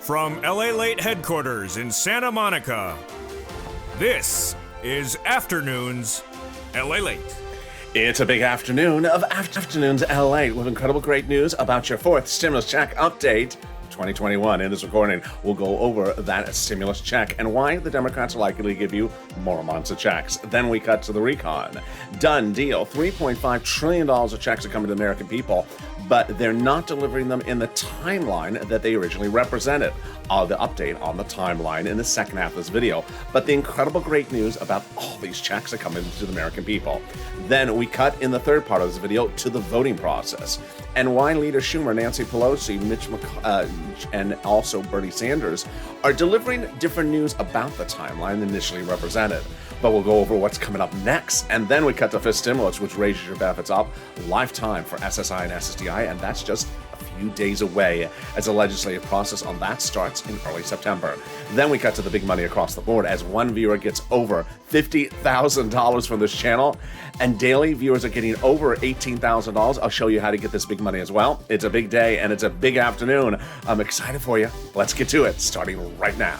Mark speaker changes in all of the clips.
Speaker 1: From LALATE headquarters in Santa Monica, this is Afternoons LALATE.
Speaker 2: It's a big afternoon of Afternoons LA with incredible great news about your fourth stimulus check update 2021. In this recording, we'll go over that stimulus check and why the Democrats are likely to give you more months of checks. Then we cut to the recon. Done deal. $3.5 trillion of checks are coming to the American people, but they're not delivering them in the timeline that they originally represented. The update on the timeline in the second half of this video. But the incredible great news about all these checks that come into the American people. Then we cut in the third part of this video to the voting process and why Leader Schumer, Nancy Pelosi, and also Bernie Sanders are delivering different news about the timeline than initially represented. But we'll go over what's coming up next, and then we cut to fifth stimulus, which raises your benefits up lifetime for SSI and SSDI, and that's just a few days away as the legislative process on that starts in early September. Then we cut to the big money across the board as one viewer gets over $50,000 from this channel, and daily viewers are getting over $18,000. I'll show you how to get this big money as well. It's a big day and it's a big afternoon. I'm excited for you. Let's get to it, starting right now.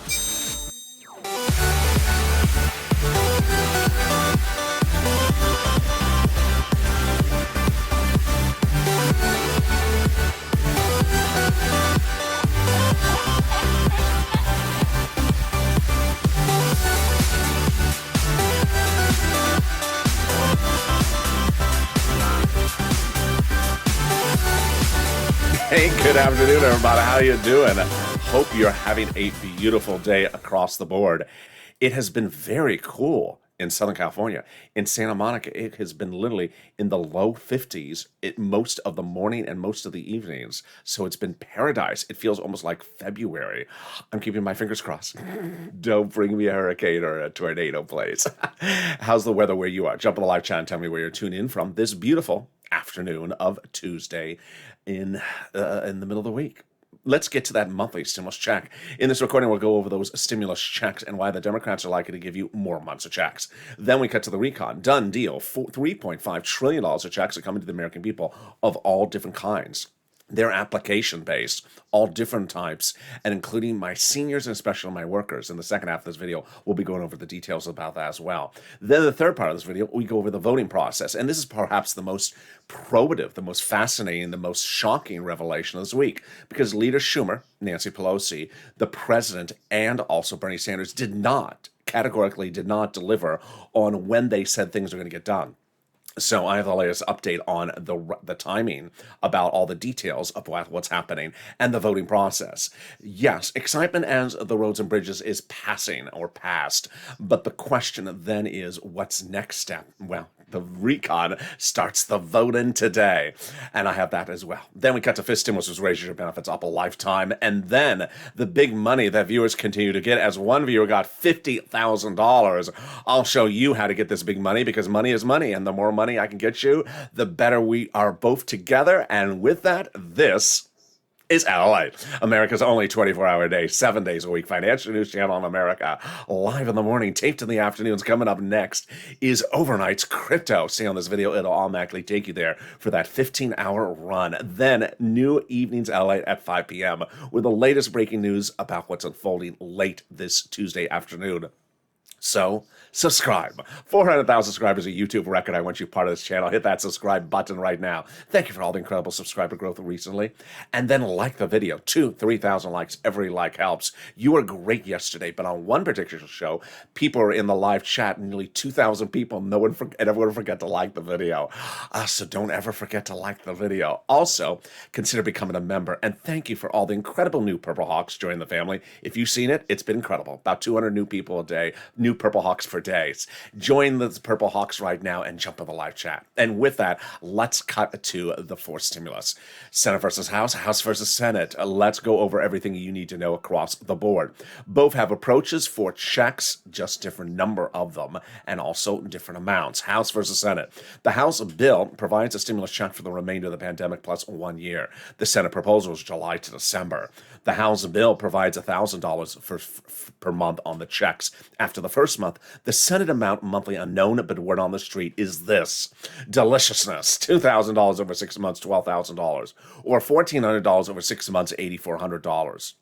Speaker 2: Hey, good afternoon, everybody. How you doing? Hope you're having a beautiful day across the board. It has been very cool in Southern California. In Santa Monica, it has been literally in the low 50s most of the morning and most of the evenings. So it's been paradise. It feels almost like February. I'm keeping my fingers crossed. Don't bring me a hurricane or a tornado, please. How's the weather where you are? Jump on the live chat and tell me where you're tuning in from this beautiful afternoon of Tuesday in the middle of the week. Let's get to that monthly stimulus check. In this recording, we'll go over those stimulus checks and why the Democrats are likely to give you more months of checks. Then we cut to the recon. Done deal. $3.5 trillion of checks are coming to the American people of all different kinds. They're application-based, all different types, and including my seniors and especially my workers. In the second half of this video, we'll be going over the details about that as well. Then the third part of this video, we go over the voting process, and this is perhaps the most probative, the most fascinating, the most shocking revelation of this week, because Leader Schumer, Nancy Pelosi, the president, and also Bernie Sanders categorically did not deliver on when they said things are going to get done. So I have the latest update on the timing about all the details of what's happening and the voting process. Yes, excitement as the roads and bridges is passing or passed, but the question then is, what's next step? Well, the recon starts the voting today, and I have that as well. Then we cut to fifth stimulus, which raises your benefits up a lifetime, and then the big money that viewers continue to get, as one viewer got $50,000. I'll show you how to get this big money, because money is money, and the more money I can get you, the better we are both together. And with that, this is LALATE, America's only 24-hour day, 7 days a week financial news channel in America. Live in the morning, taped in the afternoons. Coming up next is Overnight's Crypto. Stay on this video. It'll automatically take you there for that 15-hour run. Then new evenings LALATE at 5 p.m. with the latest breaking news about what's unfolding late this Tuesday afternoon. So, subscribe. 400,000 subscribers, a YouTube record. I want you part of this channel. Hit that subscribe button right now. Thank you for all the incredible subscriber growth recently. And then like the video. 3,000 likes. Every like helps. You were great yesterday, but on one particular show, people are in the live chat, nearly 2,000 people. Everyone forget to like the video. So don't ever forget to like the video. Also, consider becoming a member. And thank you for all the incredible new Purple Hawks joining the family. If you've seen it, it's been incredible. About 200 new people a day. New Purple Hawks for days. Join the Purple Hawks right now and jump in the live chat. And with that, let's cut to the fourth stimulus. Senate versus House, House versus Senate. Let's go over everything you need to know across the board. Both have approaches for checks, just different number of them, and also different amounts. House versus Senate. The House bill provides a stimulus check for the remainder of the pandemic plus 1 year. The Senate proposal is July to December. The House bill provides $1,000 per month on the checks. After the first month, the Senate amount monthly unknown, but word on the street is this. Deliciousness, $2,000 over 6 months, $12,000, or $1,400 over 6 months, $8,400.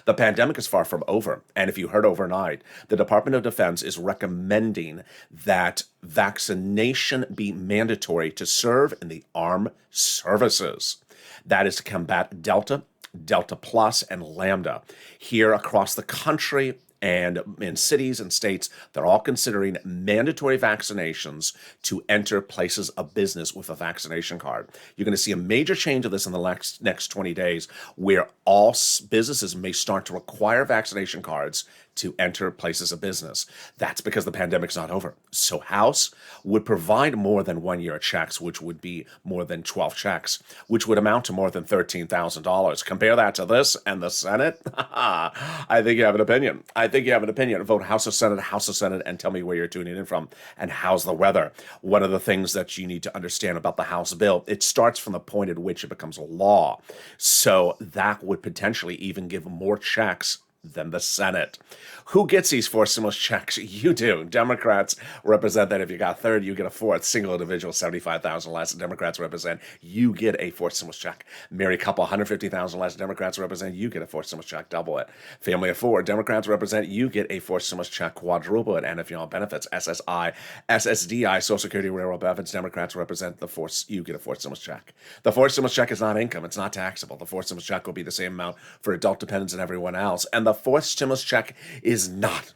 Speaker 2: The pandemic is far from over. And if you heard overnight, the Department of Defense is recommending that vaccination be mandatory to serve in the armed services. That is to combat Delta, Delta Plus, and Lambda. Here across the country, and in cities and states, they're all considering mandatory vaccinations to enter places of business with a vaccination card. You're going to see a major change of this in the next 20 days, where all businesses may start to require vaccination cards to enter places of business. That's because the pandemic's not over. So House would provide more than 1 year checks, which would be more than 12 checks, which would amount to more than $13,000. Compare that to this and the Senate. I think you have an opinion. I think you have an opinion. Vote House or Senate, and tell me where you're tuning in from and how's the weather. One of the things that you need to understand about the House bill, it starts from the point at which it becomes a law. So that would potentially even give more checks than the Senate. Who gets these four stimulus checks? You do. Democrats represent that if you got third, you get a fourth. Single individual, 75,000 less. Democrats represent you get a fourth stimulus check. Married couple, 150,000 less. Democrats represent you get a fourth stimulus check, double it. Family of four, Democrats represent you get a fourth stimulus check, quadruple it. And if you're on benefits, SSI, SSDI, Social Security, Railroad benefits, Democrats represent the fourth, you get a fourth stimulus check. The fourth stimulus check is not income. It's not taxable. The fourth stimulus check will be the same amount for adult dependents and everyone else. And the fourth stimulus check is not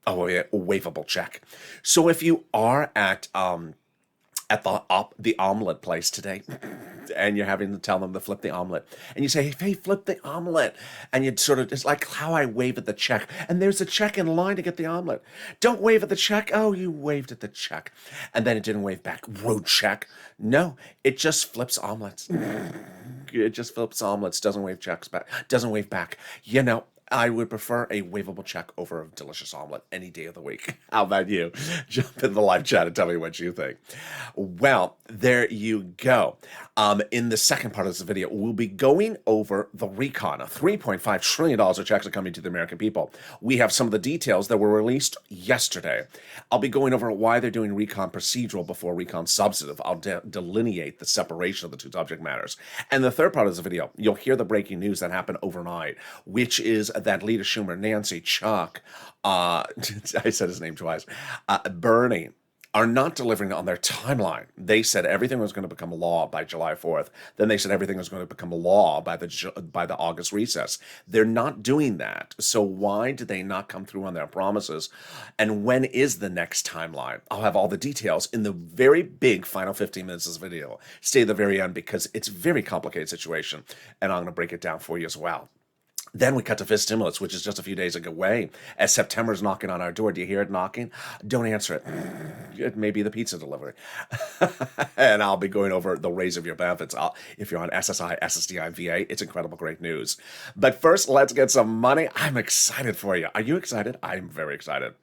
Speaker 2: a waivable check. So if you are at the omelet place today, and you're having to tell them to flip the omelet, and you say, hey, flip the omelet, and you sort of, it's like how I wave at the check, and there's a check in line to get the omelet. Don't wave at the check. Oh, you waved at the check, and then it didn't wave back. Road check. No, it just flips omelets. It just flips omelets. Doesn't wave checks back. Doesn't wave back. You know, I would prefer a waivable check over a delicious omelet any day of the week. How about you? Jump in the live chat and tell me what you think. Well, there you go. In the second part of this video, we'll be going over the recon. $3.5 trillion of checks are coming to the American people. We have some of the details that were released yesterday. I'll be going over why they're doing recon procedural before recon substantive. I'll delineate the separation of the two subject matters. And the third part of this video, you'll hear the breaking news that happened overnight, which is that Leader Schumer, Nancy, Chuck, I said his name twice, Bernie, are not delivering on their timeline. They said everything was going to become law by July 4th. Then they said everything was going to become law by the August recess. They're not doing that. So why did they not come through on their promises? And when is the next timeline? I'll have all the details in the very big final 15 minutes of this video. Stay at the very end because it's a very complicated situation, and I'm going to break it down for you as well. Then we cut to fifth stimulus, which is just a few days away, as September's knocking on our door. Do you hear it knocking? Don't answer it. It may be the pizza delivery. And I'll be going over the raise of your benefits. If you're on SSI, SSDI, VA, it's incredible, great news. But first, let's get some money. I'm excited for you. Are you excited? I'm very excited.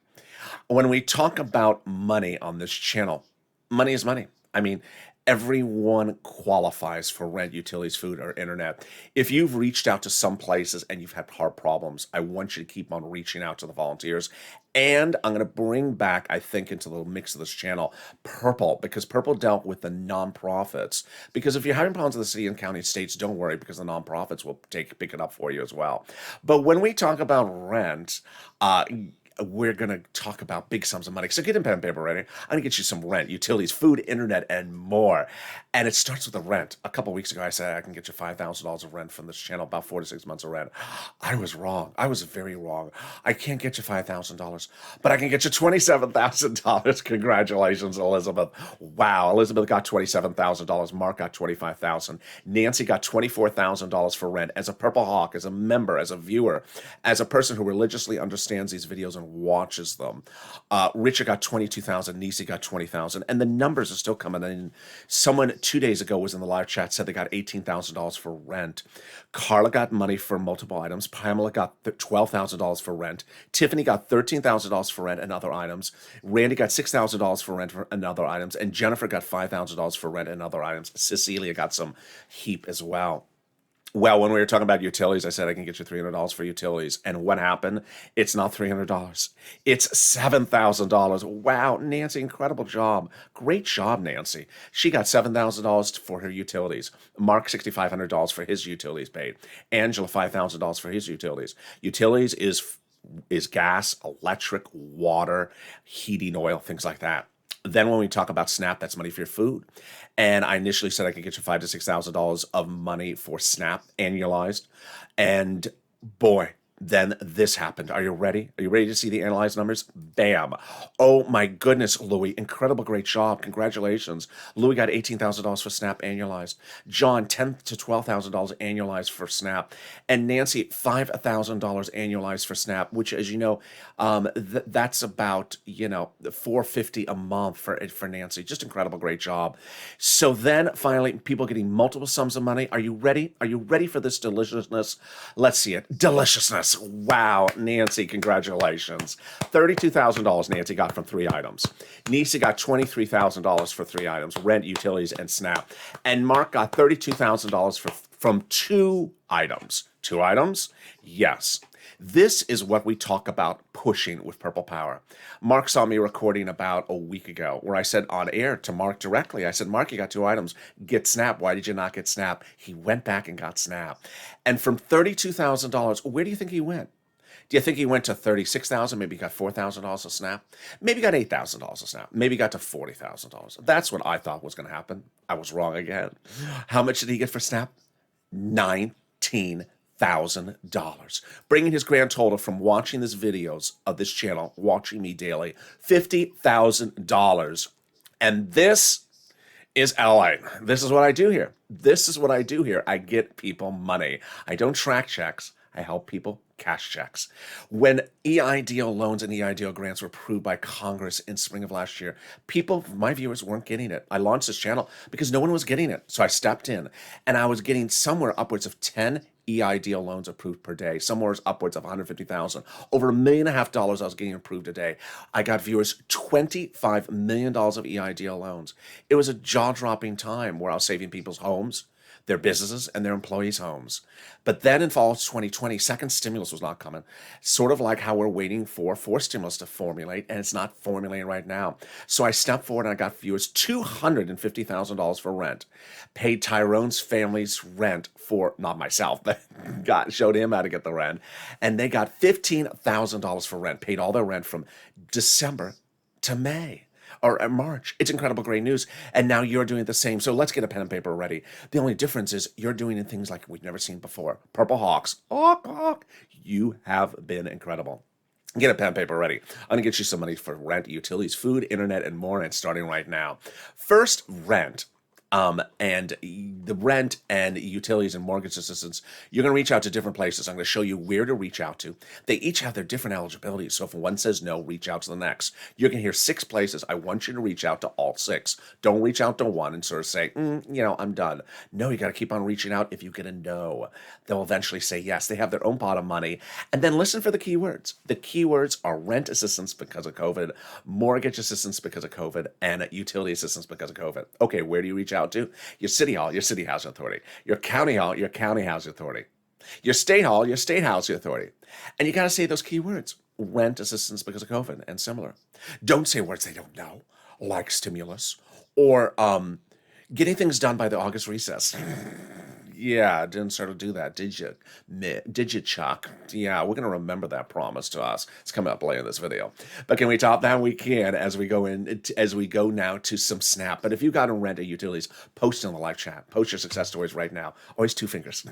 Speaker 2: When we talk about money on this channel, money is money. I mean, everyone qualifies for rent, utilities, food, or internet. If you've reached out to some places and you've had hard problems, I want you to keep on reaching out to the volunteers. And I'm going to bring back, I think, into the mix of this channel, Purple, because Purple dealt with the nonprofits. Because if you're having problems with the city and county states, don't worry, because the nonprofits will pick it up for you as well. But when we talk about rent, we're going to talk about big sums of money. So get in pen and paper ready. I'm going to get you some rent, utilities, food, internet, and more. And it starts with the rent. A couple weeks ago, I said I can get you $5,000 of rent from this channel, about 4 to 6 months of rent. I was wrong. I was very wrong. I can't get you $5,000, but I can get you $27,000. Congratulations, Elizabeth. Wow. Elizabeth got $27,000. Mark got $25,000. Nancy got $24,000 for rent. As a Purple Hawk, as a member, as a viewer, as a person who religiously understands these videos and watches them. Richard got $22,000. Nisi got $20,000. And the numbers are still coming in. Someone 2 days ago was in the live chat, said they got $18,000 for rent. Carla got money for multiple items. Pamela got $12,000 for rent. Tiffany got $13,000 for rent and other items. Randy got $6,000 for rent and other items. And Jennifer got $5,000 for rent and other items. Cecilia got some heap as well. Well, when we were talking about utilities, I said I can get you $300 for utilities. And what happened? It's not $300. It's $7,000. Wow, Nancy, incredible job. Great job, Nancy. She got $7,000 for her utilities. Mark, $6,500 for his utilities paid. Angela, $5,000 for his utilities. Utilities is gas, electric, water, heating oil, things like that. Then when we talk about SNAP, that's money for your food. And I initially said I could get you $5,000 to $6,000 of money for SNAP annualized. And boy, then this happened. Are you ready? Are you ready to see the analyzed numbers? Bam. Oh my goodness, Louis. Incredible, great job. Congratulations. Louis got $18,000 for SNAP annualized. John, $10,000 to $12,000 annualized for SNAP. And Nancy, $5,000 annualized for SNAP, which, as you know, that's about, $450 a month for Nancy. Just incredible, great job. So then finally, people getting multiple sums of money. Are you ready? Are you ready for this deliciousness? Let's see it. Deliciousness. Wow, Nancy, congratulations. $32,000 Nancy got from 3 items. Nisa got $23,000 for 3 items, rent, utilities, and SNAP. And Mark got $32,000 from 2 items. 2 items? Yes. This is what we talk about pushing with Purple Power. Mark saw me recording about a week ago where I said on air to Mark directly, I said, Mark, you got 2 items. Get SNAP. Why did you not get SNAP? He went back and got SNAP. And from $32,000, where do you think he went? Do you think he went to $36,000? Maybe he got $4,000 of SNAP. Maybe he got $8,000 of SNAP. Maybe he got to $40,000. That's what I thought was going to happen. I was wrong again. How much did he get for SNAP? $19,000, bringing his grand total from watching these videos of this channel, watching me daily, $50,000. And this is LA. This is what I do here. This is what I do here. I get people money. I don't track checks. I help people cash checks. When EIDL loans and EIDL grants were approved by Congress in spring of last year, people, my viewers, weren't getting it. I launched this channel because no one was getting it. So I stepped in and I was getting somewhere upwards of 10 EIDL loans approved per day, somewhere upwards of 150,000. Over $1.5 million I was getting approved a day. I got viewers $25 million of EIDL loans. It was a jaw-dropping time where I was saving people's homes, their businesses, and their employees' homes. But then in fall of 2020, second stimulus was not coming. Sort of like how we're waiting for stimulus to formulate, and it's not formulating right now. So I stepped forward and I got viewers $250,000 for rent. Paid Tyrone's family's rent for, not myself, but showed him how to get the rent. And they got $15,000 for rent, paid all their rent from December to May. Or March. It's incredible, great news. And now you're doing the same. So let's get a pen and paper ready. The only difference is you're doing in things like we've never seen before. Purple Hawks. Hawk, hawk. You have been incredible. Get a pen and paper ready. I'm going to get you some money for rent, utilities, food, internet, and more. And starting right now. First, rent. And the rent and utilities and mortgage assistance, you're going to reach out to different places. I'm going to show you where to reach out to. They each have their different eligibilities. So if one says no, reach out to the next. You're going to hear 6 places. I want you to reach out to all 6. Don't reach out to one and sort of say, I'm done. No, you got to keep on reaching out. If you get a no, they'll eventually say yes. They have their own pot of money. And then listen for the keywords. The keywords are rent assistance because of COVID, mortgage assistance because of COVID, and utility assistance because of COVID. Okay, where do you reach out to? Your city hall, your city housing authority. Your county hall, your county housing authority. Your state hall, your state housing authority. And you got to say those key words. Rent assistance because of COVID and similar. Don't say words they don't know, like stimulus or getting things done by the August recess. Yeah, didn't sort of do that, did you? Did you, Chuck? Yeah, we're going to remember that promise to us. It's coming up later in this video. But can we top that? We can as we go now to some SNAP. But if you got to rent a utilities, post in the live chat. Post your success stories right now. Always 2 fingers.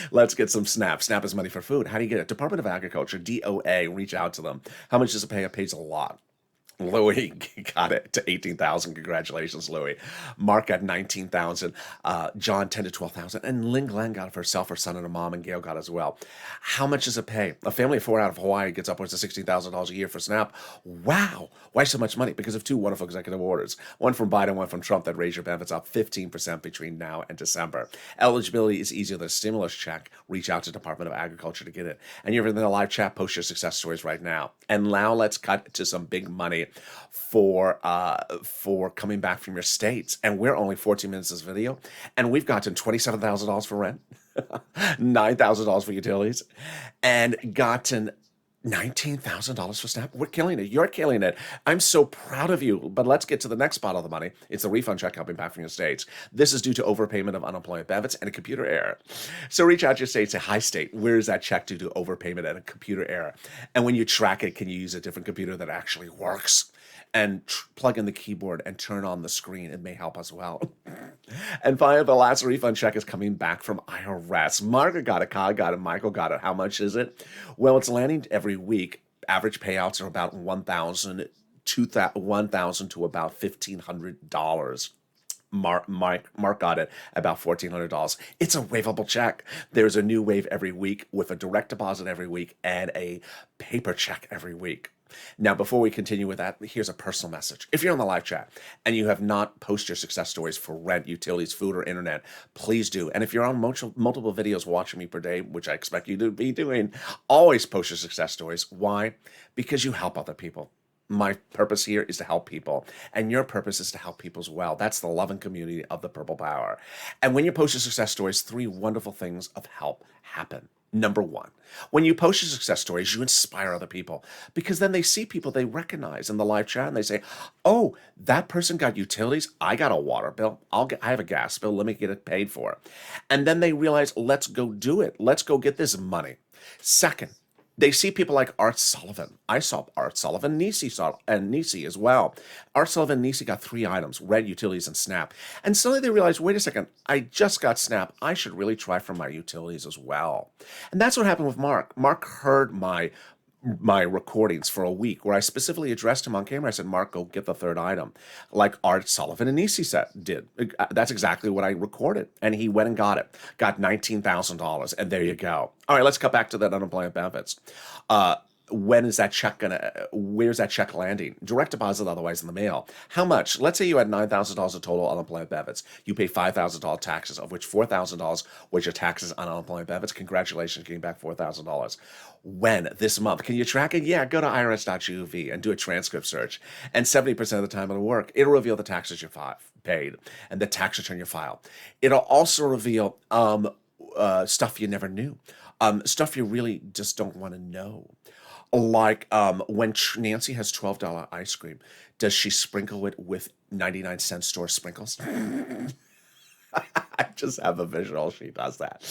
Speaker 2: Let's get some SNAP. SNAP is money for food. How do you get it? Department of Agriculture, DOA, reach out to them. How much does it pay? It pays a lot. Louis got it to 18,000. Congratulations, Louis. Mark got 19,000. John 10 to 12,000. And Lynn Glenn got it for herself, her son, and her mom, and Gail got it as well. How much does it pay? A family of 4 out of Hawaii gets upwards of $16,000 a year for SNAP. Wow. Why so much money? Because of 2 wonderful executive orders. One from Biden, one from Trump that raise your benefits up 15% between now and December. Eligibility is easier than a stimulus check. Reach out to Department of Agriculture to get it. And you're in the live chat. Post your success stories right now. And now let's cut to some big money. for coming back from your states. And we're only 14 minutes of this video, and we've gotten $27,000 for rent, $9,000 for utilities, and gotten $19,000 for SNAP. We're killing it. You're killing it. I'm so proud of you. But let's get to the next spot of the money. It's the refund check coming back from your states. This is due to overpayment of unemployment benefits and a computer error. So reach out to your state, say, hi, state, where is that check due to overpayment and a computer error? And when you track it, can you use a different computer that actually works? And plug in the keyboard and turn on the screen. It may help as well. And finally, the last refund check is coming back from IRS. Margaret got it, Kyle got it, Michael got it. How much is it? Well, it's landing every week. Average payouts are about $1,000 to about $1,500. Mark got it about $1,400. It's a waivable check. There's a new wave every week with a direct deposit every week and a paper check every week. Now, before we continue with that, here's a personal message. If you're on the live chat and you have not posted your success stories for rent, utilities, food, or internet, please do. And if you're on multiple videos watching me per day, which I expect you to be doing, always post your success stories. Why? Because you help other people. My purpose here is to help people, and your purpose is to help people as well. That's the love and community of the Purple Power. And when you post your success stories, 3 wonderful things of help happen. Number 1, when you post your success stories, you inspire other people, because then they see people they recognize in the live chat and they say, oh, that person got utilities. I got a water bill. I have a gas bill. Let me get it paid for. And then they realize, let's go do it. Let's go get this money. Second, they see people like Art Sullivan. I saw Art Sullivan, Nisi as well. Art Sullivan and Nisi got 3 items, rent, utilities, and SNAP. And suddenly they realized, wait a second, I just got SNAP. I should really try for my utilities as well. And that's what happened with Mark. Mark heard my recordings for a week where I specifically addressed him on camera. I said, Mark, go get the 3rd item, like Art Sullivan and Nisi did. That's exactly what I recorded. And he went and got it, got $19,000. And there you go. All right, let's cut back to that unemployment benefits. Where's that check landing? Direct deposit, otherwise in the mail. How much? Let's say you had $9,000 of total unemployment benefits. You pay $5,000 taxes, of which $4,000 was your taxes on unemployment benefits. Congratulations, getting back $4,000. When? This month. Can you track it? Yeah, go to irs.gov and do a transcript search. And 70% of the time it'll work. It'll reveal the taxes you paid and the tax return you filed. It'll also reveal stuff you never knew, stuff you really just don't want to know. Like when Nancy has $12 ice cream, does she sprinkle it with 99-cent store sprinkles? I just have a visual. She does that.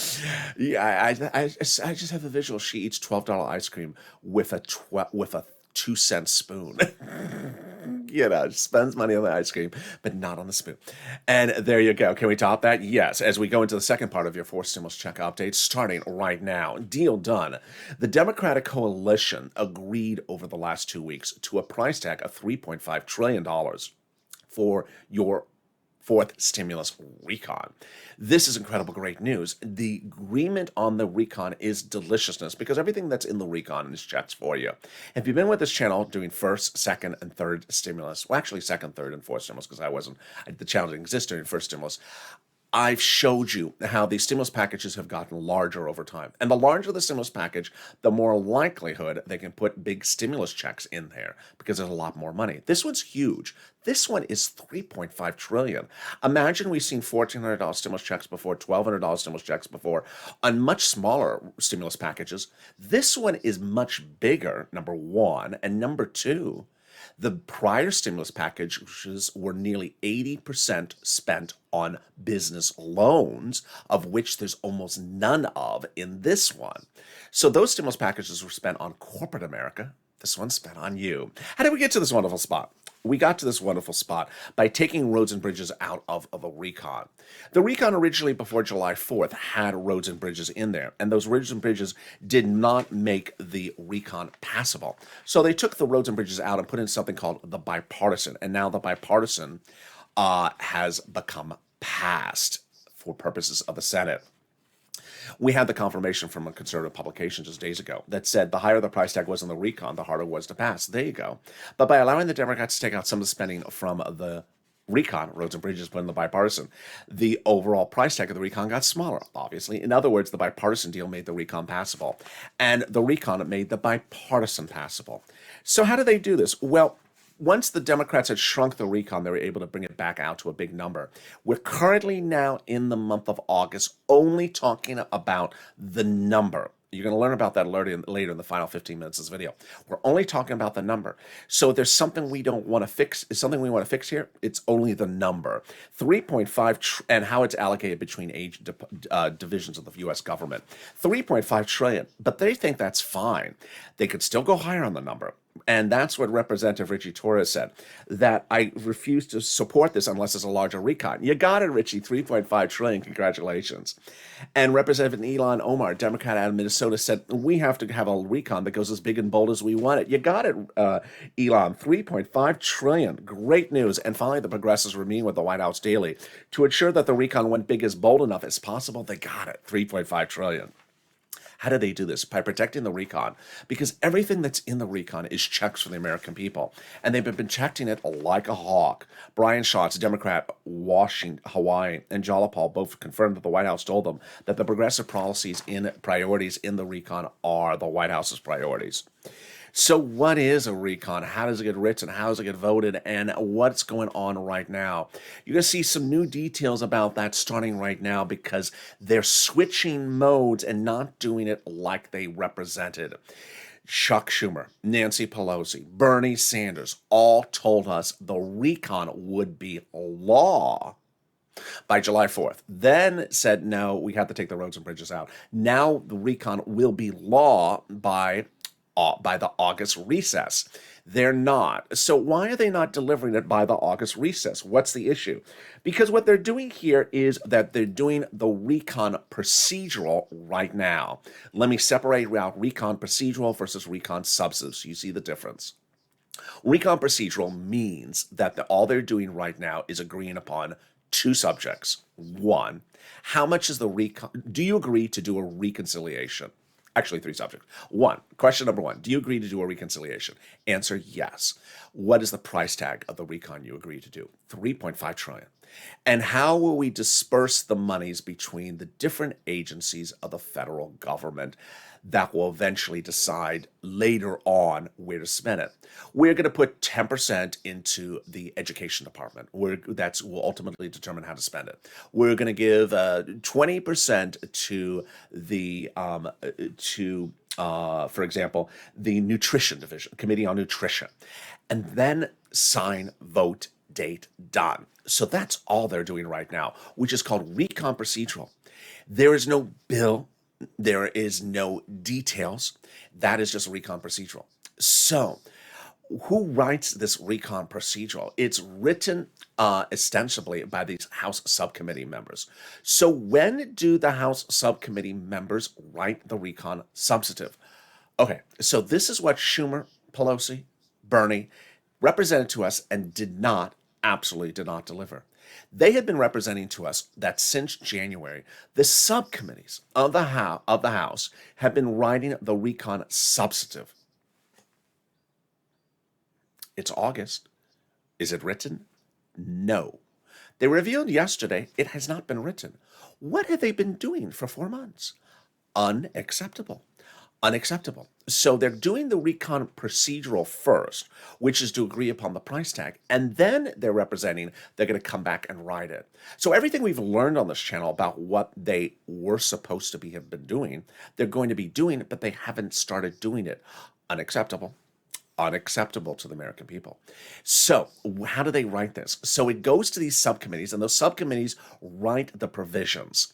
Speaker 2: Yeah, I just have a visual. She eats $12 ice cream with a 2-cent spoon. Spends money on the ice cream, but not on the spoon. And there you go. Can we top that? Yes. As we go into the second part of your 4 stimulus check updates, starting right now. Deal done. The Democratic coalition agreed over the last 2 weeks to a price tag of $3.5 trillion for your 4th stimulus recon. This is incredible, great news. The agreement on the recon is deliciousness because everything that's in the recon is checks for you. If you've been with this channel doing 1st, 2nd, and 3rd stimulus, well, actually 2nd, 3rd, and 4th stimulus, because the channel didn't exist during 1st stimulus, I've showed you how these stimulus packages have gotten larger over time. And the larger the stimulus package, the more likelihood they can put big stimulus checks in there because there's a lot more money. This one's huge. This one is $3.5 trillion. Imagine we've seen $1,400 stimulus checks before, $1,200 stimulus checks before, on much smaller stimulus packages. This one is much bigger, number 1. And number 2, the prior stimulus packages were nearly 80% spent on business loans, of which there's almost none of in this one. So those stimulus packages were spent on corporate America. This one's spent on you. How did we get to this wonderful spot? We got to this wonderful spot by taking roads and bridges out of a recon. The recon originally before July 4th had roads and bridges in there, and those roads and bridges did not make the recon passable. So they took the roads and bridges out and put in something called the bipartisan, and now the bipartisan has become passed for purposes of the Senate. We had the confirmation from a conservative publication just days ago that said the higher the price tag was on the recon, the harder it was to pass. There you go. But by allowing the Democrats to take out some of the spending from the recon, roads and bridges, put in the bipartisan, the overall price tag of the recon got smaller, obviously. In other words, the bipartisan deal made the recon passable, and the recon made the bipartisan passable. So how do they do this? Well, once the Democrats had shrunk the recon, they were able to bring it back out to a big number. We're currently now in the month of August only talking about the number. You're going to learn about that later in the final 15 minutes of this video. We're only talking about the number. So if there's something we don't want to fix, is something we want to fix here, it's only the number. 3.5 and how it's allocated between divisions of the U.S. government. 3.5 trillion, but they think that's fine. They could still go higher on the number. And that's what Representative Richie Torres said, that I refuse to support this unless it's a larger recon. You got it, Richie, 3.5 trillion, congratulations. And Representative Ilhan Omar, Democrat out of Minnesota, said, we have to have a recon that goes as big and bold as we want it. You got it, Elon, 3.5 trillion, great news. And finally, the progressives were meeting with the White House daily to ensure that the recon went big as bold enough as possible. They got it, 3.5 trillion. How do they do this? By protecting the recon, because everything that's in the recon is checks for the American people, and they've been protecting it like a hawk. Brian Schatz, Democrat, Washington, Hawaii, and Jalapal both confirmed that the White House told them that the progressive priorities in the recon are the White House's priorities. So what is a recon? How does it get written? How does it get voted? And what's going on right now? You're going to see some new details about that starting right now because they're switching modes and not doing it like they represented. Chuck Schumer, Nancy Pelosi, Bernie Sanders all told us the recon would be law by July 4th. Then said, no, we have to take the roads and bridges out. Now the recon will be law by the August recess. They're not. So why are they not delivering it by the August recess? What's the issue? Because what they're doing here is that they're doing the recon procedural right now. Let me separate out recon procedural versus recon substantive so you see the difference. Recon procedural means that all they're doing right now is agreeing upon two subjects. One, how much is the recon? Do you agree to do a reconciliation? Actually, three subjects. One, question number one, do you agree to do a reconciliation? Answer, yes. What is the price tag of the recon you agree to do? 3.5 trillion. And how will we disperse the monies between the different agencies of the federal government that will eventually decide later on where to spend it? We're going to put 10% into the education department. That will ultimately determine how to spend it. We're going to give 20% to the for example, the nutrition division, committee on nutrition, and then sign, vote, date, done. So that's all they're doing right now, which is called recon procedural. There is no bill. There is no details. That is just recon procedural. So who writes this recon procedural? It's written ostensibly by these House subcommittee members. So when do the House subcommittee members write the recon substantive? Okay, so this is what Schumer, Pelosi, Bernie represented to us and absolutely did not deliver. They had been representing to us that since January, the subcommittees of the House have been writing the recon substantive. It's August. Is it written? No. They revealed yesterday it has not been written. What have they been doing for 4 months? Unacceptable. Unacceptable. So they're doing the recon procedural first, which is to agree upon the price tag, and then they're going to come back and write it. So everything we've learned on this channel about what they were supposed to have been doing, they're going to be doing it, but they haven't started doing it. Unacceptable. Unacceptable to the American people. So how do they write this? So it goes to these subcommittees, and those subcommittees write the provisions.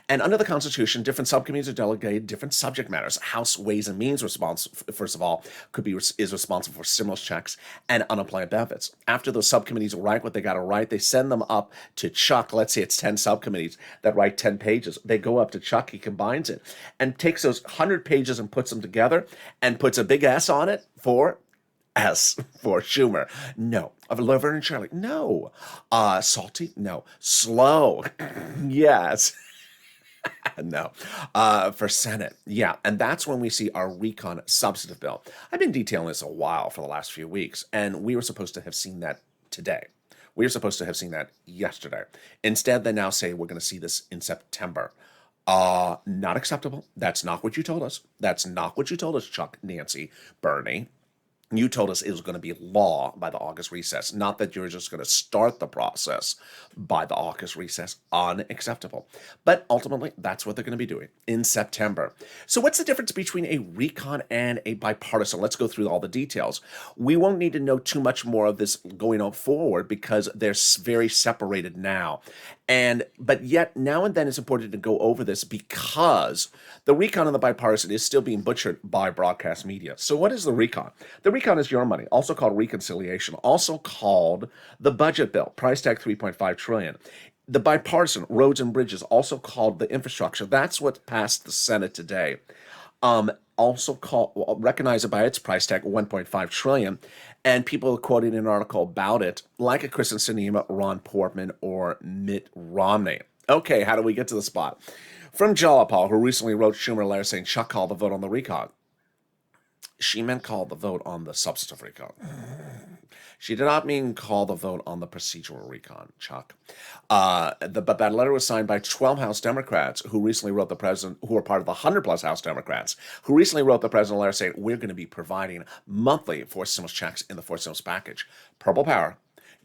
Speaker 2: And under the Constitution, different subcommittees are delegated different subject matters. House Ways and Means first of all, is responsible for stimulus checks and unemployment benefits. After those subcommittees write what they got to write, they send them up to Chuck. Let's say it's 10 subcommittees that write 10 pages. They go up to Chuck. He combines it and takes those 100 pages and puts them together and puts a big S on it for S for Schumer. No. Of Laverne and Shirley. No. Salty? No. Slow? Yes. No. For Senate. Yeah. And that's when we see our recon substantive bill. I've been detailing this a while for the last few weeks, and we were supposed to have seen that today. We were supposed to have seen that yesterday. Instead, they now say we're going to see this in September. Not acceptable. That's not what you told us. That's not what you told us, Chuck, Nancy, Bernie. You told us it was going to be law by the August recess, not that you're just going to start the process by the August recess. Unacceptable. But ultimately, that's what they're going to be doing in September. So what's the difference between a recon and a bipartisan? Let's go through all the details. We won't need to know too much more of this going on forward because they're very separated now. But yet now and then it's important to go over this because the recon and the bipartisan is still being butchered by broadcast media. So what is the recon? The recon is your money, also called reconciliation, also called the budget bill, price tag $3.5 trillion. The bipartisan, roads and bridges, also called the infrastructure. That's what passed the Senate today. Recognize it by its price tag, $1.5 trillion. And people are quoting an article about it, like a Kristen Sinema, Ron Portman, or Mitt Romney. Okay, how do we get to the spot? From Jalapal, who recently wrote Schumer a letter saying Chuck called the vote on the recon. She meant call the vote on the substantive recon. She did not mean call the vote on the procedural recon, Chuck. But that letter was signed by 12 House Democrats who recently wrote the president, who are part of the 100-plus House Democrats, who recently wrote the president a letter saying, we're going to be providing monthly forced stimulus checks in the forced stimulus package. Purple power.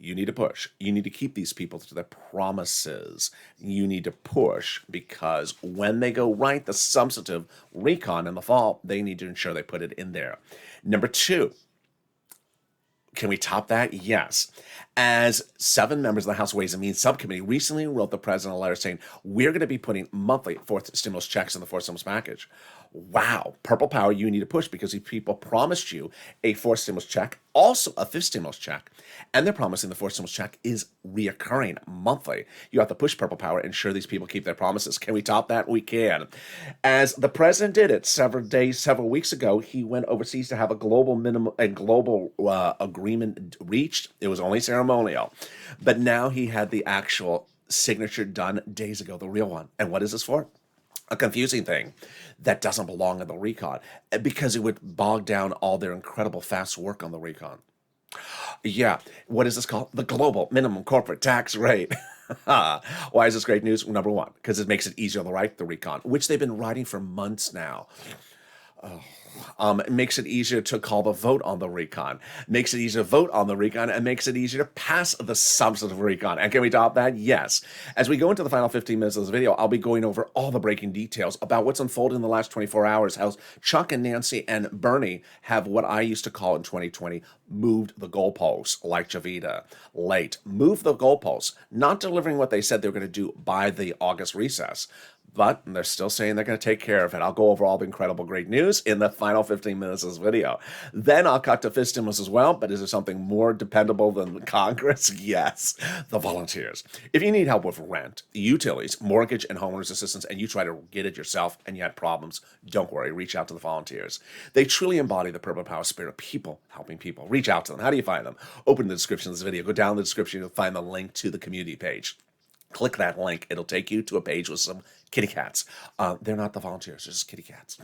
Speaker 2: You need to push. You need to keep these people to their promises. You need to push because when they go right, the substantive recon in the fall, they need to ensure they put it in there. Number two, can we top that? Yes. As 7 members of the House Ways and Means Subcommittee recently wrote the president a letter saying, we're going to be putting monthly fourth stimulus checks in the fourth stimulus package. Wow. Purple power, you need to push because these people promised you a fourth stimulus check, also a fifth stimulus check, and they're promising the fourth stimulus check is reoccurring monthly. You have to push purple power and ensure these people keep their promises. Can we top that? We can. As the president did it several weeks ago, he went overseas to have a global agreement reached. It was only ceremonial, but now he had the actual signature done days ago, the real one. And what is this for? A confusing thing that doesn't belong in the recon because it would bog down all their incredible fast work on the recon. Yeah, what is this called? The global minimum corporate tax rate. Why is this great news? Number one, because it makes it easier to write the recon, which they've been writing for months now. It makes it easier to call the vote on the recon, makes it easier to vote on the recon, and makes it easier to pass the substantive recon. And can we top that? Yes. As we go into the final 15 minutes of this video, I'll be going over all the breaking details about what's unfolded in the last 24 hours, how Chuck and Nancy and Bernie have what I used to call in 2020 moved the goalposts, like Javita, late, moved the goalposts, not delivering what they said they were going to do by the August recess. But they're still saying they're going to take care of it. I'll go over all the incredible great news in the final 15 minutes of this video. Then I'll cut to fifth stimulus as well. But is there something more dependable than Congress? Yes, the volunteers. If you need help with rent, utilities, mortgage, and homeowners assistance, and you try to get it yourself and you had problems, don't worry. Reach out to the volunteers. They truly embody the purple power spirit of people helping people. Reach out to them. How do you find them? Open the description of this video. Go down the description. You'll find the link to the community page. Click that link. It'll take you to a page with some kitty cats. They're not the volunteers. They're just kitty cats.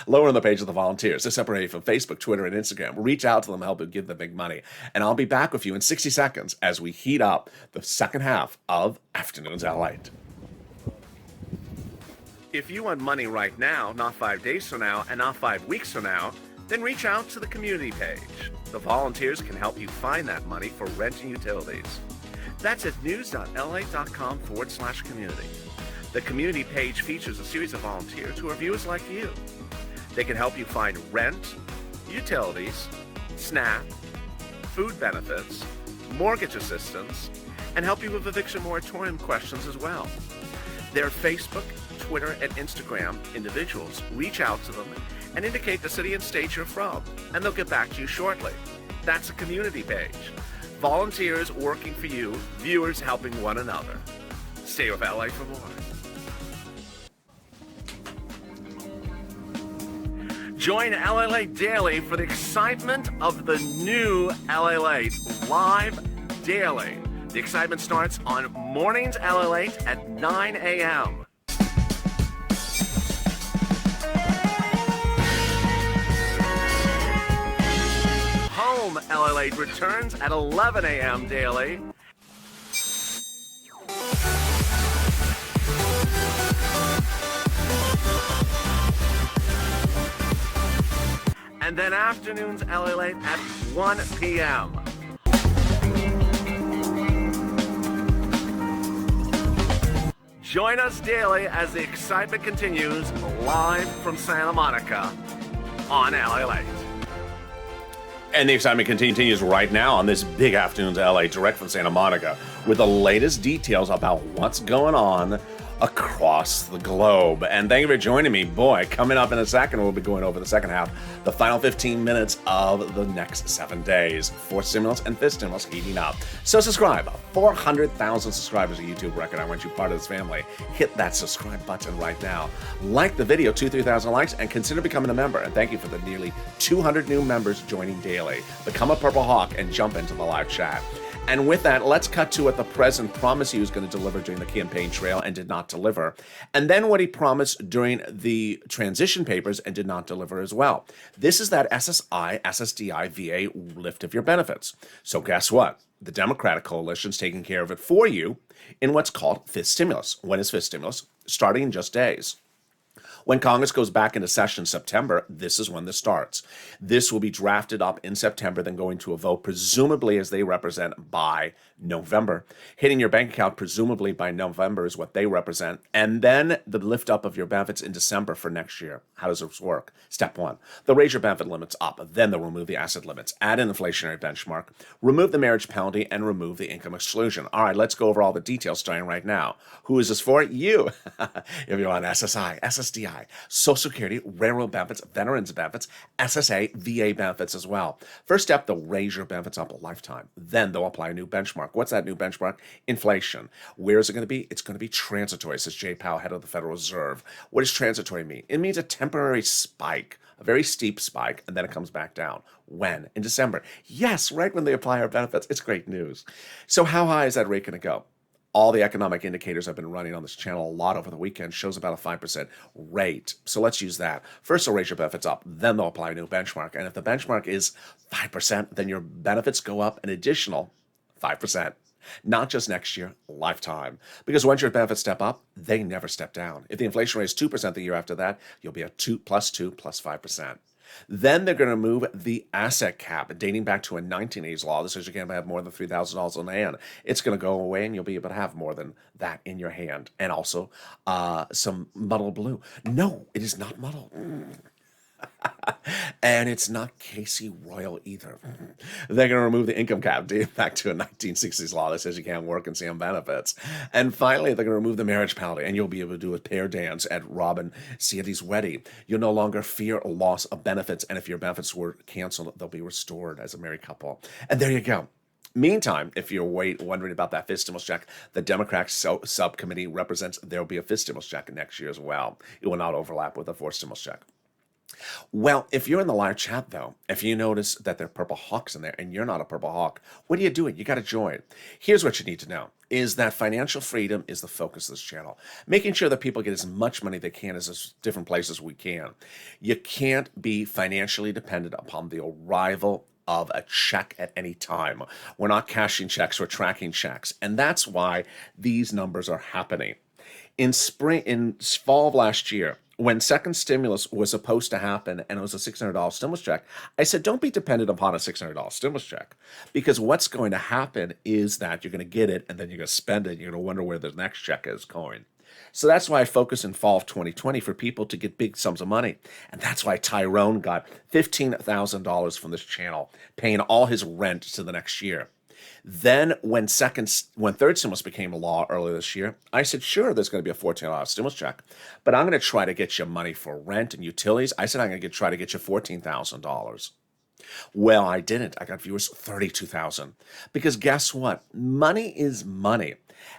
Speaker 2: Lower on the page of the volunteers. They're separated from Facebook, Twitter, and Instagram. Reach out to them, help them, give them big money. And I'll be back with you in 60 seconds as we heat up the second half of Afternoons LALATE. If you want money right now, not 5 days from now, and not 5 weeks from now, then reach out to the community page. The volunteers can help you find that money for rent and utilities. That's at news.la.com/community. The community page features a series of volunteers who are viewers like you. They can help you find rent, utilities, SNAP, food benefits, mortgage assistance, and help you with eviction moratorium questions as well. Their Facebook, Twitter, and Instagram individuals. Reach out to them and indicate the city and state you're from, and they'll get back to you shortly. That's a community page. Volunteers working for you, viewers helping one another. Stay with LA for more. Join LALATE daily for the excitement of the new LALATE live daily. The excitement starts on mornings LALATE at 9 a.m. Home LALATE returns at 11 a.m. daily. and then afternoons LALATE at 1 p.m. Join us daily as the excitement continues live from Santa Monica on LALATE. And the excitement continues right now on this big Afternoons LA direct from Santa Monica with the latest details about what's going on across the globe. And thank you for joining me. Boy, coming up in a second, we'll be going over the second half, the final 15 minutes of the next 7 days. Fourth stimulus and fifth stimulus heating up. So subscribe. 400,000 subscribers, a YouTube record. I want you part of this family. Hit that subscribe button right now. Like the video, 2,000-3,000 likes, and consider becoming a member. And thank you for the nearly 200 new members joining daily. Become a Purple Hawk and jump into the live chat. And with that, let's cut to what the president promised he was going to deliver during the campaign trail and did not deliver. And then what he promised during the transition papers and did not deliver as well. This is that SSI, SSDI, VA lift of your benefits. So guess what? The Democratic coalition's taking care of it for you in what's called fifth stimulus. When is fifth stimulus? Starting in just days. When Congress goes back into session in September, this is when this starts. This will be drafted up in September, then going to a vote, presumably as they represent by November. Hitting your bank account, presumably by November, is what they represent. And then the lift up of your benefits in December for next year. How does this work? Step one, they'll raise your benefit limits up. Then they'll remove the asset limits, add an inflationary benchmark, remove the marriage penalty, and remove the income exclusion. All right, let's go over all the details starting right now. Who is this for? You. If you're on SSI, SSDI, Social Security, railroad benefits, veterans benefits, SSA, VA benefits as well. First step, they'll raise your benefits up a lifetime. Then they'll apply a new benchmark. What's that new benchmark? Inflation. Where is it going to be? It's going to be transitory, says Jay Powell, head of the Federal Reserve. What does transitory mean? It means a temporary spike, a very steep spike, and then it comes back down. When? In December. Yes, right when they apply our benefits. It's great news. So how high is that rate going to go? All the economic indicators I've been running on this channel a lot over the weekend shows about a 5% rate. So let's use that. First, they'll raise your benefits up. Then they'll apply a new benchmark. And if the benchmark is 5%, then your benefits go up an additional 5%. Not just next year, lifetime. Because once your benefits step up, they never step down. If the inflation rate is 2% the year after that, you'll be at 2 plus 5%. Then they're going to move the asset cap, dating back to a 1980s law. This is you can't have more than $3,000 in hand. It's going to go away, and you'll be able to have more than that in your hand. And also some muddled blue. No, it is not muddled. And it's not Casey Royal either. They're going to remove the income cap, dating back to a 1960s law that says you can't work and see on benefits. And finally, they're going to remove the marriage penalty, and you'll be able to do a pair dance at Rob and Sandy's wedding. You'll no longer fear a loss of benefits, and if your benefits were canceled, they'll be restored as a married couple. And there you go. Meantime, if you're wondering about that fifth stimulus check, the Democratic subcommittee represents there will be a fifth stimulus check next year as well. It will not overlap with the fourth stimulus check. Well, if you're in the live chat, though, if you notice that there are Purple Hawks in there and you're not a Purple Hawk, what are you doing? You got to join. Here's what you need to know, is that financial freedom is the focus of this channel. Making sure that people get as much money they can as different places we can. You can't be financially dependent upon the arrival of a check at any time. We're not cashing checks, we're tracking checks. And that's why these numbers are happening. In fall of last year, when second stimulus was supposed to happen and it was a $600 stimulus check, I said, don't be dependent upon a $600 stimulus check, because what's going to happen is that you're going to get it and then you're going to spend it and you're going to wonder where the next check is going. So that's why I focused in fall of 2020 for people to get big sums of money. And that's why Tyrone got $15,000 from this channel, paying all his rent to the next year. Then when third stimulus became a law earlier this year, I said, sure, there's going to be a $14 stimulus check, but I'm going to try to get you money for rent and utilities. I said, I'm going to try to get you $14,000. Well, I didn't. I got viewers 32,000, because guess what? Money is money.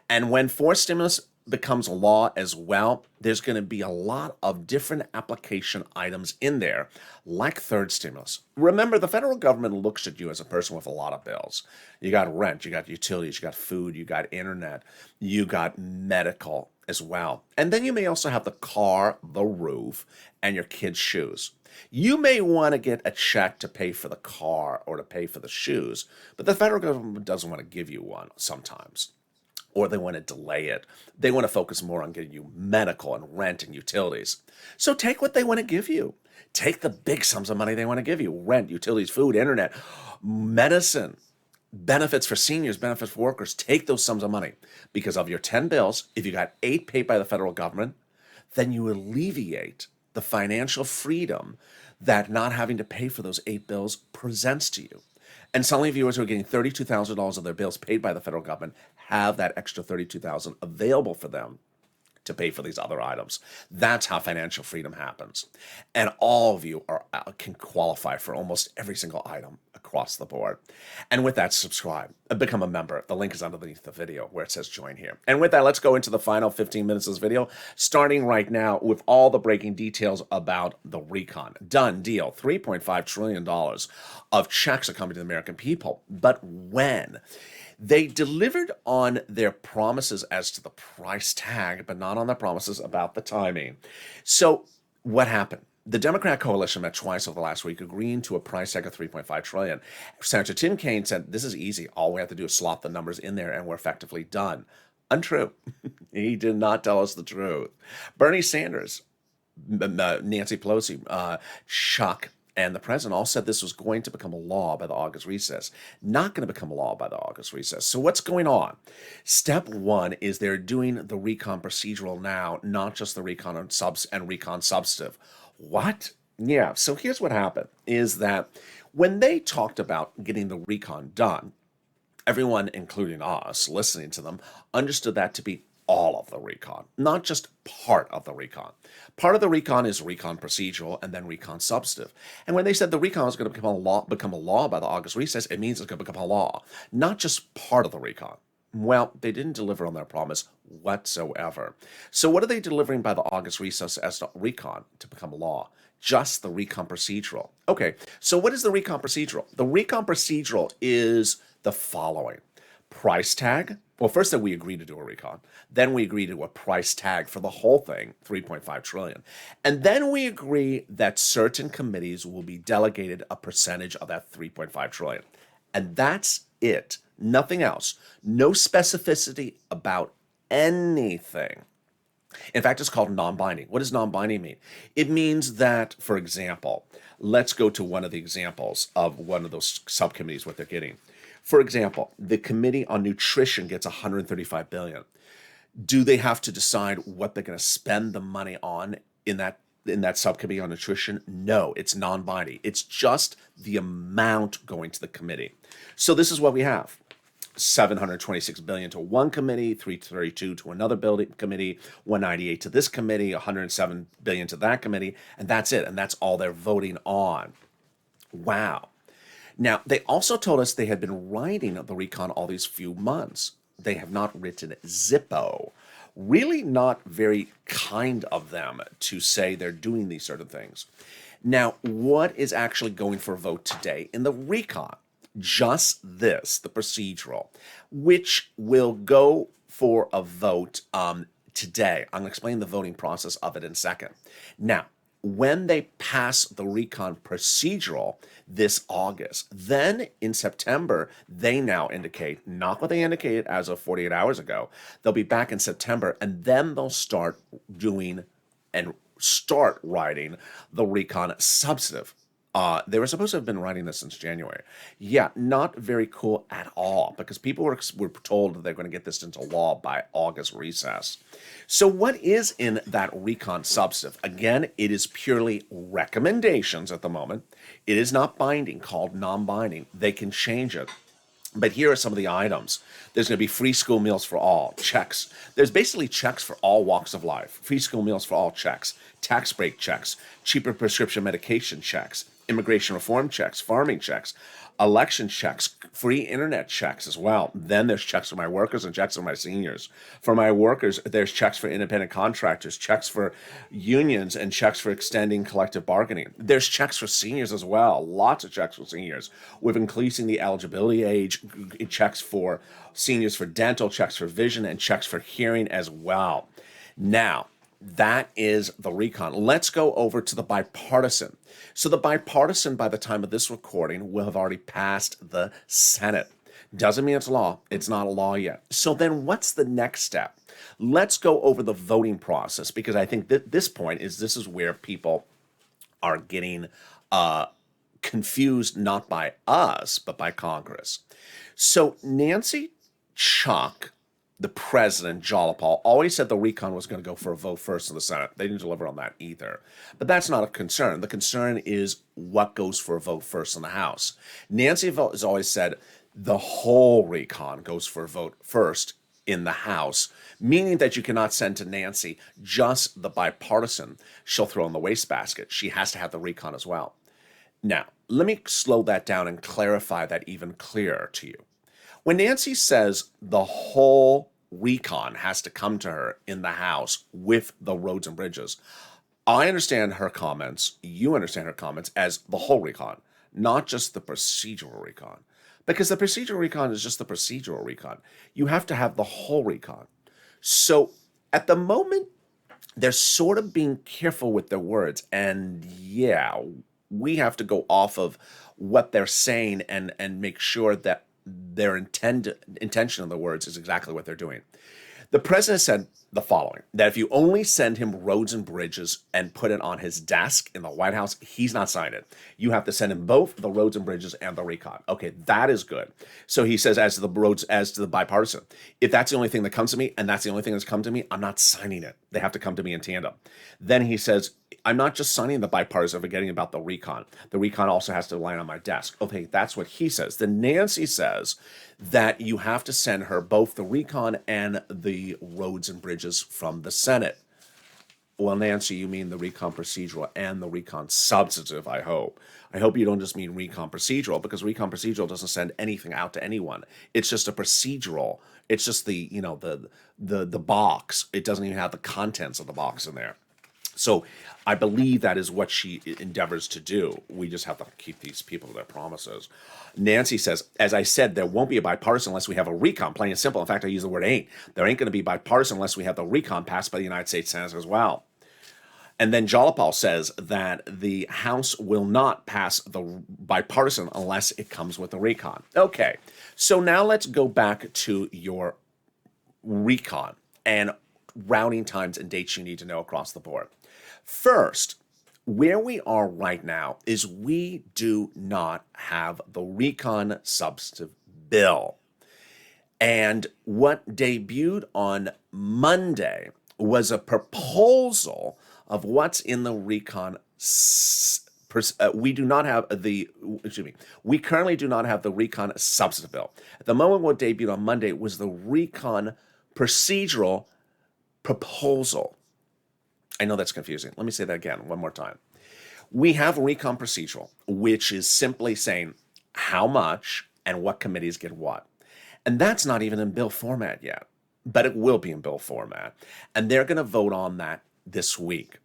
Speaker 2: And when fourth stimulus becomes a law as well, there's going to be a lot of different application items in there, like third stimulus. Remember, the federal government looks at you as a person with a lot of bills. You got rent, you got utilities, you got food, you got internet, you got medical as well. And then you may also have the car, the roof, and your kids' shoes. You may want to get a check to pay for the car or to pay for the shoes, but the federal government doesn't want to give you one sometimes. Or they want to delay it. They want to focus more on getting you medical and rent and utilities. So take what they want to give you. Take the big sums of money they want to give you: rent, utilities, food, internet, medicine, benefits for seniors, benefits for workers. Take those sums of money, because of your 10 bills, if you got 8 paid by the federal government, then you alleviate the financial freedom that not having to pay for those 8 bills presents to you. And suddenly viewers who are getting $32,000 of their bills paid by the federal government have that extra $32,000 available for them to pay for these other items. That's how financial freedom happens. And all of you can qualify for almost every single item across the board. And with that, subscribe and become a member. The link is underneath the video where it says join here. And with that, let's go into the final 15 minutes of this video, starting right now with all the breaking details about the recon. Done deal. $3.5 trillion of checks are coming to the American people. But when? They delivered on their promises as to the price tag, but not on their promises about the timing. So what happened? The Democrat coalition met twice over the last week, agreeing to a price tag of $3.5 trillion. Senator Tim Kaine said, this is easy. All we have to do is slot the numbers in there and we're effectively done. Untrue. He did not tell us the truth. Bernie Sanders, Nancy Pelosi, Chuck, and the president all said this was going to become a law by the August recess. Not going to become a law by the August recess. So what's going on? Step one is they're doing the recon procedural now, not just the recon and recon substantive. What? Yeah, so here's what happened, is that when they talked about getting the recon done, everyone, including us, listening to them, understood that to be all of the recon, not just part of the recon. Part of the recon is recon procedural and then recon substantive. And when they said the recon is going to become a law by the August recess, it means it's going to become a law, not just part of the recon. Well, they didn't deliver on their promise whatsoever. So what are they delivering by the August recess as to recon to become a law? Just the recon procedural. Okay, so what is the recon procedural? The recon procedural is the following. Price tag. Well, first that we agree to do a recon. Then we agree to a price tag for the whole thing, $3.5 trillion. And then we agree that certain committees will be delegated a percentage of that $3.5 trillion. And that's it. Nothing else. No specificity about anything. In fact, it's called non-binding. What does non-binding mean? It means that, for example, let's go to one of the examples of one of those subcommittees, what they're getting. For example, the Committee on Nutrition gets $135 billion. Do they have to decide what they're going to spend the money on in that subcommittee on nutrition? No, it's non-binding. It's just the amount going to the committee. So this is what we have. $726 billion to one committee, $332 to another committee, $198 to this committee, $107 billion to that committee, and that's it. And that's all they're voting on. Wow. Now, they also told us they had been writing the recon all these few months. They have not written Zippo. Really not very kind of them to say they're doing these sort of things. Now, what is actually going for a vote today in the recon? Just this, the procedural, which will go for a vote today. I'm going to explain the voting process of it in a second. Now, when they pass the recon procedural this August, then in September, they now indicate, not what they indicated as of 48 hours ago, they'll be back in September, and then they'll start doing and start writing the recon substantive. They were supposed to have been writing this since January. Yeah, not very cool at all, because people were told that they're going to get this into law by August recess. So what is in that recon substantive? Again, it is purely recommendations at the moment. It is not binding, called non-binding. They can change it. But here are some of the items. There's going to be free school meals for all, checks. There's basically checks for all walks of life. Free school meals for all checks, tax break checks, cheaper prescription medication checks, immigration reform checks, farming checks, election checks, free internet checks as well. Then there's checks for my workers and checks for my seniors. For my workers, there's checks for independent contractors, checks for unions, and checks for extending collective bargaining. There's checks for seniors as well. Lots of checks for seniors. With increasing the eligibility age, checks for seniors for dental, checks for vision, and checks for hearing as well. Now, that is the recon. Let's go over to the bipartisan. So the bipartisan, by the time of this recording, will have already passed the Senate. Doesn't mean it's law. It's not a law yet. So then what's the next step? Let's go over the voting process, because I think that this is where people are getting confused not by us, but by Congress. So Nancy, Chuck, the president, Jalopal, always said the recon was going to go for a vote first in the Senate. They didn't deliver on that either. But that's not a concern. The concern is what goes for a vote first in the House. Nancy has always said the whole recon goes for a vote first in the House, meaning that you cannot send to Nancy just the bipartisan. She'll throw in the wastebasket. She has to have the recon as well. Now, let me slow that down and clarify that even clearer to you. When Nancy says the whole recon has to come to her in the House with the roads and bridges, I understand her comments, you understand her comments as the whole recon, not just the procedural recon. Because the procedural recon is just the procedural recon. You have to have the whole recon. So at the moment, they're sort of being careful with their words. And yeah, we have to go off of what they're saying and make sure that their intention of the words is exactly what they're doing. The president said the following, that if you only send him roads and bridges and put it on his desk in the White House, he's not signing it. You have to send him both the roads and bridges and the recon. Okay, that is good. So he says, as to the roads, as to the bipartisan, if that's the only thing that comes to me and that's the only thing that's come to me, I'm not signing it. They have to come to me in tandem. Then he says, I'm not just signing the bipartisan, forgetting about the recon. The recon also has to land on my desk. Okay, that's what he says. Then Nancy says that you have to send her both the recon and the roads and bridges from the Senate. Well, Nancy, you mean the recon procedural and the recon substantive, I hope. I hope you don't just mean recon procedural, because recon procedural doesn't send anything out to anyone. It's just a procedural. It's just the box. It doesn't even have the contents of the box in there. So I believe that is what she endeavors to do. We just have to keep these people to their promises. Nancy says, as I said, there won't be a bipartisan unless we have a recon, plain and simple. In fact, I use the word ain't. There ain't going to be bipartisan unless we have the recon passed by the United States Senate as well. And then Jalopal says that the House will not pass the bipartisan unless it comes with the recon. Okay, so now let's go back to your recon and routing times and dates you need to know across the board. First, where we are right now is we do not have the recon substantive bill. And what debuted on Monday was a proposal of what's in the recon. We currently do not have the recon substantive bill. At the moment, what debuted on Monday was the recon procedural proposal. I know that's confusing. Let me say that again one more time. We have recon procedural, which is simply saying how much and what committees get what. And that's not even in bill format yet, but it will be in bill format. And they're going to vote on that this week.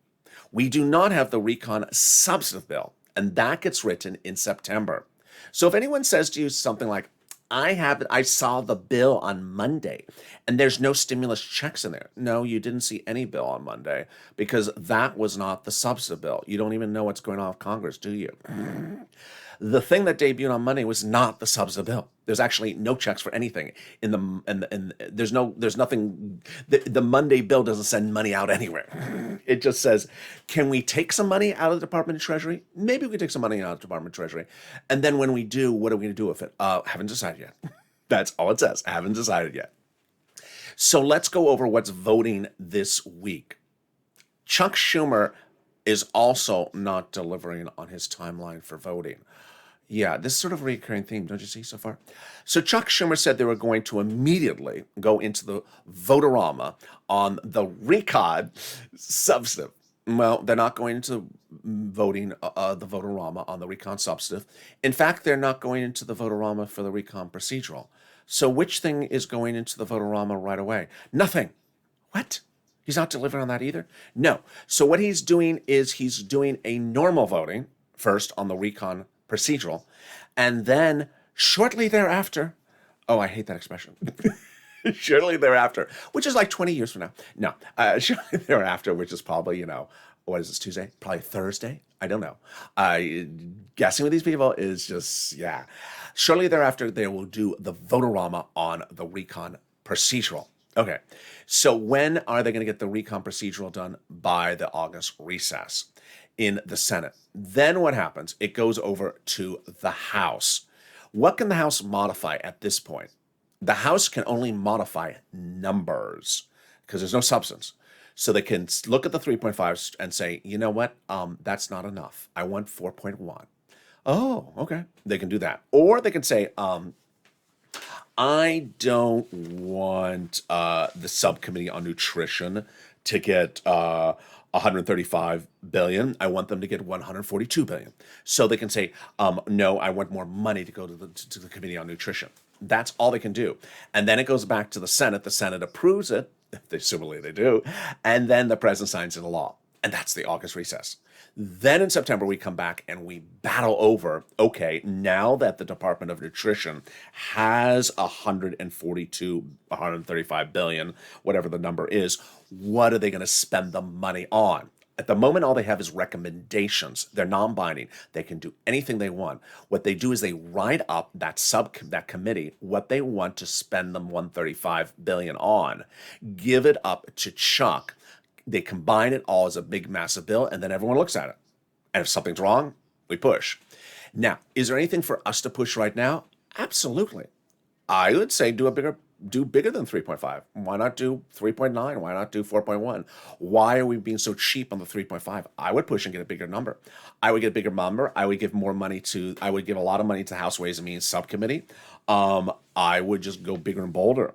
Speaker 2: We do not have the recon substantive bill, and that gets written in September. So if anyone says to you something like, I saw the bill on Monday and there's no stimulus checks in there. No, you didn't see any bill on Monday because that was not the substantive bill. You don't even know what's going on with Congress, do you? The thing that debuted on Monday was not the substantive bill. There's actually no checks for anything there's nothing. The Monday bill doesn't send money out anywhere. It just says, can we take some money out of the Department of Treasury? Maybe we can take some money out of the Department of Treasury. And then when we do, what are we going to do with it? Haven't decided yet. That's all it says. Haven't decided yet. So let's go over what's voting this week. Chuck Schumer is also not delivering on his timeline for voting. Yeah, this is sort of a recurring theme, don't you see so far? So Chuck Schumer said they were going to immediately go into the votorama on the recon substantive. Well, they're not going into voting the votorama on the recon substantive. In fact, they're not going into the votorama for the recon procedural. So which thing is going into the votorama right away? Nothing. What? He's not delivering on that either? No. So what he's doing is he's doing a normal voting first on the recon procedural, and then shortly thereafter, oh, I hate that expression, shortly thereafter, which is like 20 years from now. No, shortly thereafter, which is probably, what is this, Tuesday? Probably Thursday? I don't know. Guessing with these people is just, yeah. Shortly thereafter, they will do the votorama on the recon procedural. Okay, so when are they going to get the recon procedural done? By the August recess. in the Senate. Then what happens? It goes over to the House. What can the House modify at this point? The House can only modify numbers because there's no substance. So they can look at the 3.5 and say, you know what? That's not enough. I want 4.1. Oh, okay. They can do that. Or they can say, I don't want the subcommittee on nutrition to get 135 billion. I want them to get 142 billion. So they can say, no, I want more money to go to the committee on nutrition. That's all they can do. And then it goes back to the Senate. The Senate approves it. Similarly, they do. And then the president signs into law. And that's the August recess. Then in September, we come back and we battle over, okay, now that the Department of Nutrition has 135 billion, whatever the number is, what are they going to spend the money on? At the moment, all they have is recommendations. They're non-binding. They can do anything they want. What they do is they write up that committee what they want to spend them 135 billion on, give it up to Chuck. They combine it all as a big, massive bill, and then everyone looks at it. And if something's wrong, we push. Now, is there anything for us to push right now? Absolutely. I would say do bigger than 3.5. Why not do 3.9? Why not do 4.1? Why are we being so cheap on the 3.5? I would push and get a bigger number. I would get a bigger number. I would give a lot of money to House Ways and Means Subcommittee. I would just go bigger and bolder.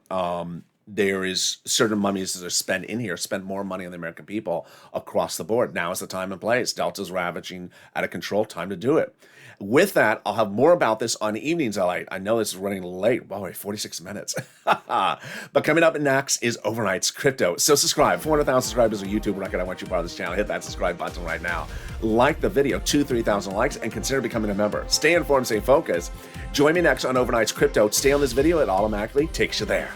Speaker 2: There is certain monies that are spent in here, spend more money on the American people across the board. Now is the time and place. Delta's ravaging out of control. Time to do it. With that, I'll have more about this on Evenings LA. I know this is running late. Wow, wait, 46 minutes. But coming up next is Overnight's Crypto. So subscribe. 400,000 subscribers on YouTube record. I want you part of this channel. Hit that subscribe button right now. Like the video, 3,000 likes, and consider becoming a member. Stay informed, stay focused. Join me next on Overnight's Crypto. Stay on this video. It automatically takes you there.